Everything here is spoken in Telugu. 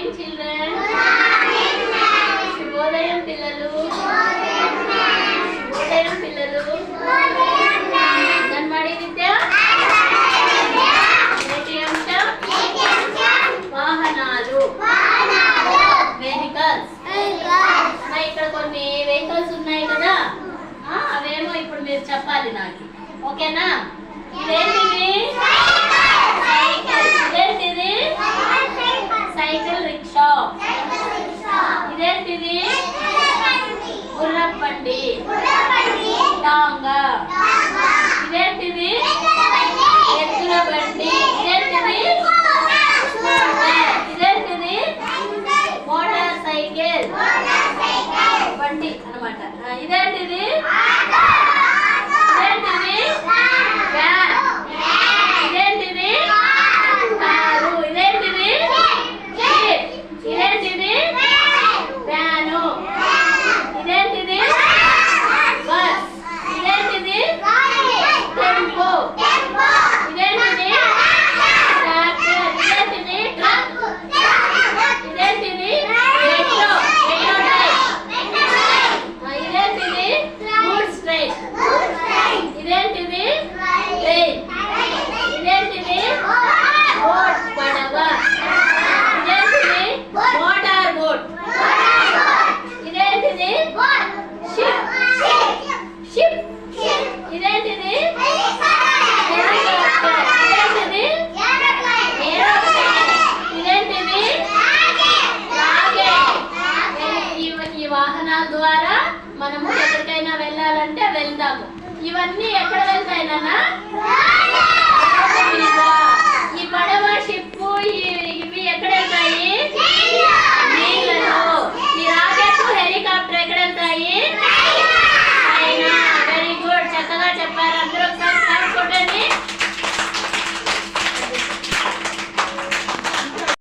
Morning children. శుభోదయం పిల్లలు. శుభోదయం పిల్లలు. అంగన్వాడీ విద్య నేటి అంశం వాహనాలు, వెహికల్స్. ఇక్కడ కొన్ని వెహికల్స్ ఉన్నాయి కదా, అవేమో ఇప్పుడు మీరు చెప్పాలి నాకు, ఓకేనా? ఇదేంటిది? ఇదేంటిది? Cycle rickshaw. ఇదేంటిది? గుర్రబండి. టాంగా. ఇదేంటిది? ఎద్దుల బండి. ఇదేంటిది? ఇదేంటిది? మోటార్ సైకిల్ బండి అన్నమాట. ఇదేంటిది? ఇదేంటిది? వ్యాన్. ఇదేంటిది? కారు. ఇదేంటిది? జీప్. ఇదేంటిది? వ్యాను. ఇదేంటిది? బస్. ఇదేంటిది? టెంపో. ఇదేంటిది? ట్రాక్టర్. ఇదేంటిది? ట్రక్. ఇదేంటిది? మెట్రో. Metro rail. ఇదేంటిది? Goods train. ఇదేంటిది? ట్రైన్. ఇదేంటిది? బోట్. పడవ. ఇదేంటిది? Motor boat. ఇదేంటిది? షిప్. షిప్. ఇదేంటిది? హెలికాప్టర్. ఇదేంటిది? ఏరోప్లేన్. ఇదేంటిది? రాకెట్. ఈ వాహనాల ద్వారా మనము ఎక్కడికైనా వెళ్ళాలంటే వెళ్దాము. ఇవన్నీ ఎక్కడ వెళ్తాయి నాన్న? ఈ పడవ, షిప్పు, ఈ